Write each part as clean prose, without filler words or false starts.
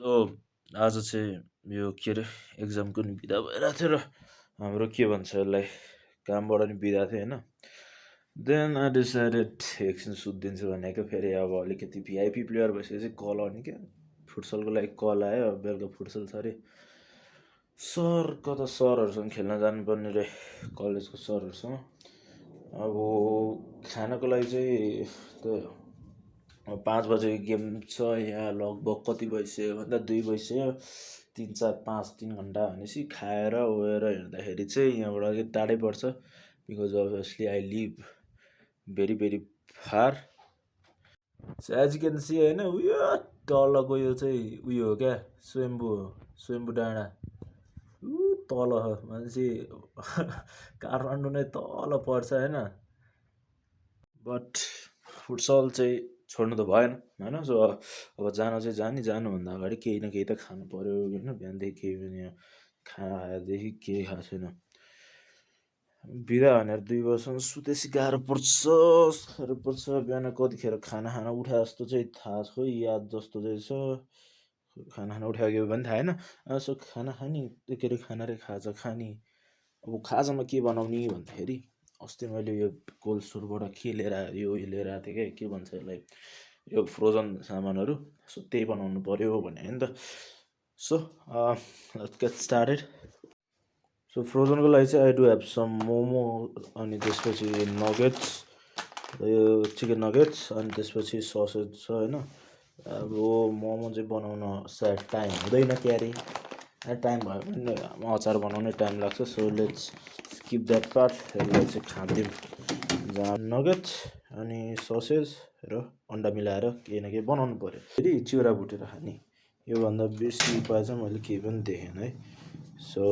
So आज चाहिँ यो के अरे एक्जामको नि बिदा भइरहेको थियो र हाम्रो के भन्छ यसलाई कामबाट नि बिदा थियो होइन। देन आई डिसाइडेड एकछिन सुत्दिन्छु भनेको फेरि अब अलिकति भिआइपी प्लेयर भइसकेपछि कल आउने क्या फुटसलको लागि कल आयो बेलुका फुटसल छ अरे सर कता सरहरूसँग खेल्न जानुपर्ने रे कलेजको सरहरूसँग। अब खानको लागि चाहिँ त्यो 5 बजे गेम छ यहाँ लगभग कति भइसक्यो भन्दा 2 बजिसक्यो 3 4 5 3 घन्टा भनेपछि खाएर ओएर हेर्दाखेरि चाहिँ यहाँबाट अलिक टाढै पर्छ because obviously I live very very far. So as you can see होइन उयो तलको यो चाहिँ उयो हो क्या स्वयम्भू डाँडा ऊ तल मान्छे काठमाडौँ नै तल पर्छ होइन। बट फुटसल चाहिँ छोड्नु त भएन होइन। सो अब जानुभन्दा अगाडि केही न केही त खानु पऱ्यो होइन। बिहानदेखि केही पनि खाना खाएदेखि केही खाएको छैन। बिदा भनेर 2 बजीसम्म सुतेपछि गाह्रो पर्छ बिहान कतिखेर खाना खाना उठा जस्तो चाहिँ थाहा छ याद जस्तो चाहिँ छ। खाना खाना उठाएको पनि थाहा होइन। सो खाना खाने के अरे खाना रे खाजा खाने अब खाजामा के बनाउने भन्दाखेरि अस्ति मैले यो कोल्ड स्टोरबाट के लिएर यो लिएर आएको थिएँ क्या के भन्छ यसलाई यो फ्रोजन सामानहरू। सो त्यही बनाउनु पऱ्यो भने होइन त। So let's get started. So फ्रोजनको लागि चाहिँ I do have some momo अनि त्यसपछि नगेट्स यो चिकन नगेट्स अनि त्यसपछि ससेज छ होइन। अब मोमो चाहिँ बनाउन सायद टाइम हुँदैन क्यारे टाइम भयो भने अचार बनाउनै टाइम लाग्छ। So let's skip that part. यसलाई चाहिँ खाँदिउँ जहाँ नगेट्स अनि ससेज र अन्डा मिलाएर केही न केही बनाउनु पऱ्यो फेरि चिउरा भुटेर खाने योभन्दा बेसी उपाय चाहिँ मैले केही पनि देखेन है। सो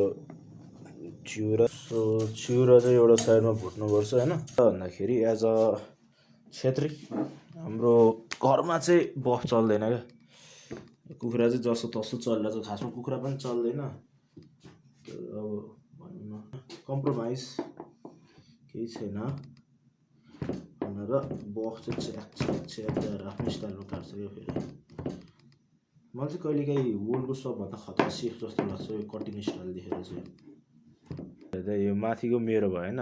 चिउरा चाहिँ एउटा साइडमा भुट्नुपर्छ होइन। भन्दाखेरि एज अ छेत्री हाम्रो घरमा चाहिँ बफ चल्दैन क्या कुखुरा चाहिँ जसो तसो चलिरहेको छ खासमा कुखुरा पनि चल्दैन। अब भनौँ न कम्प्रोमाइज केही छैन भनेर बफ चाहिँ च्याप आफ्नो स्टाइलमा काट्छ क्या। फेरि मलाई चाहिँ कहिलेकाहीँ वर्ल्डको सबभन्दा खतरा सेफ जस्तो लाग्छ यो कटिङ स्टाइल देखेर चाहिँ। यो माथिको मेरो भएन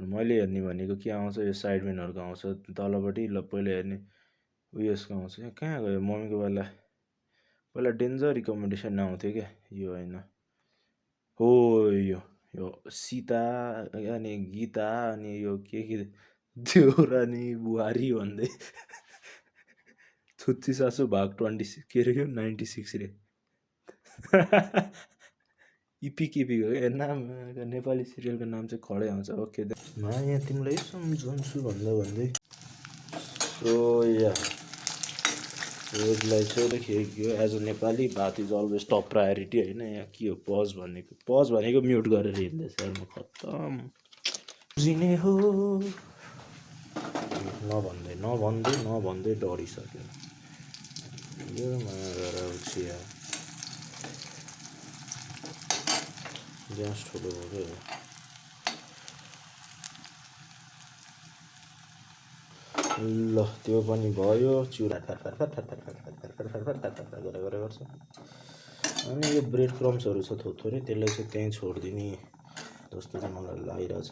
मैले हेर्ने भनेको के आउँछ यो साइडमेनहरूको आउँछ तलपट्टि ल पहिला हेर्ने उयसको आउँछ कहाँ गयो मम्मीको पहिला डेन्जर रिकमेन्डेसन आउँथ्यो क्या यो होइन हो यो सीता अनि गीता अनि यो के देउरानी बुहारी भन्दै छुच्ची सासु भाग 26 के अरे यो 96 रे इपिको नाम नेपाली सिरियलको नाम चाहिँ खडै आउँछ। ओके माया तिमीलाई सम्झन्छु भन्दै सो या यसलाई चाहिँ के एज अ नेपाली बात इज अलवेज टप प्रायोरिटी होइन। यहाँ के हो पज भनेको म्युट गरेर हिँड्दैछ यार म खत्तम बुझिने हो नभन्दै डरिसक्यो यो माया गरेर या ग्यास ठुलो हो क्या ल त्यो पनि भयो चिउरा गरेर गर्छ। अनि यो ब्रेड क्रम्सहरू छ थोरै त्यसलाई चाहिँ त्यहीँ छोडिदिने जस्तो चाहिँ मलाई लागिरहेछ।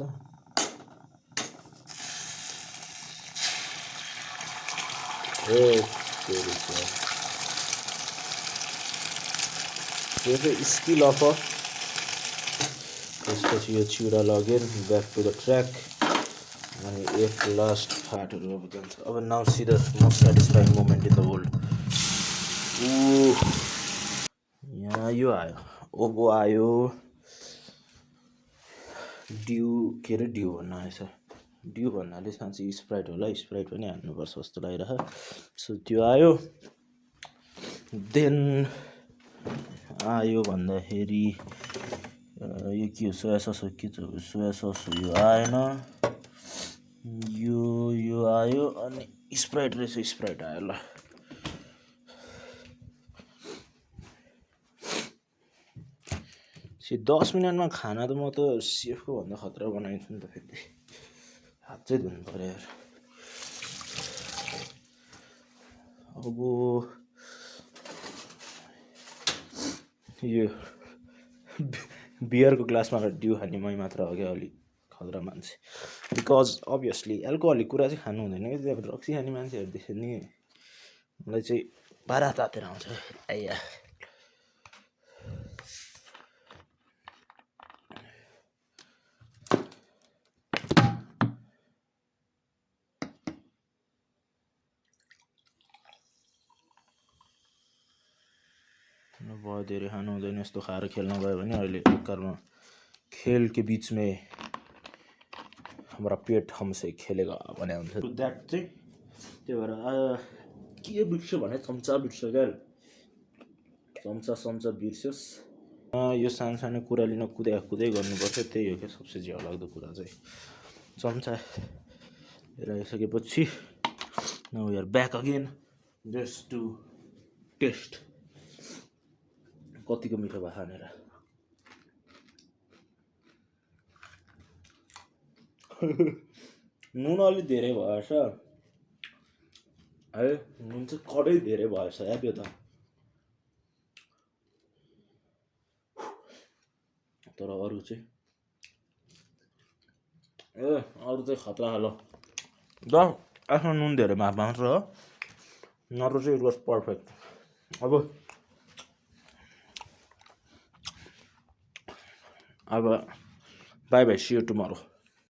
यो चाहिँ स्किल अफ त्यसपछि यो चिउरा लगेर ब्याक टु द ट्र्याक अनि एक लास्ट फाटहरू अब जान्छ। अब now see the most satisfying moment in the world. यहाँ यो आयो ओबो आयो ड्यू के अरे ड्यू भन्न आएछ ड्यू भन्नाले साँच्चै स्प्राइट होला स्प्राइट पनि हान्नुपर्छ जस्तो लागिरहेको। सो त्यो आयो देन आयो भन्दाखेरि यो के हो सोया सस हो के सोया सस यो आएन यो आयो अनि स्प्राइट रहेछ स्प्राइट आयो ल। सी 10 मिनटमा खाना त म त सेफको भन्दा खतरा बनाइदिन्छु नि त फेरि हात चाहिँ धुनु पऱ्यो यार। अब यो बियरको ग्लासमा ड्यु खाने मै मात्र हो क्या अलिक खतरा मान्छे बिकज अभियसली एल्कोहलिक कुरा चाहिँ खानु हुँदैन कि अब ड्रग्स खाने मान्छेहरूदेखि नि मलाई चाहिँ पारा तातेर आउँछ आइया बहुत धेरै खानु हुँदैन यस्तो खाएर खेल्न गयो भने अहिले एकरमा खेल के बीच में हमारा पेट हमसे खेलेगा भने हुन्छ द्याट चाहिँ त्यही भएर के बिर्स्यो भने चम्चा बिर्स्यो क्या चम्चा बिर्स्योस् यो सानो सानो कुरा लिन कुदै गर्नुपर्छ त्यही हो क्या सबसे ज्यादा लाग्दो कुरा चाहिँ चम्चा लिएर आइसकेपछि now we are back again just to taste कतिको मिठो भयो खानेर नुन अलिक धेरै भएछ है नुन चाहिँ कडै धेरै भएछ यार यो त तर अरू चाहिँ खतरा खालो द आफ्नो नुन धेरै मात्रमा मात्र हो नत्र चाहिँ इट वाज पर्फेक्ट अब bye bye see you tomorrow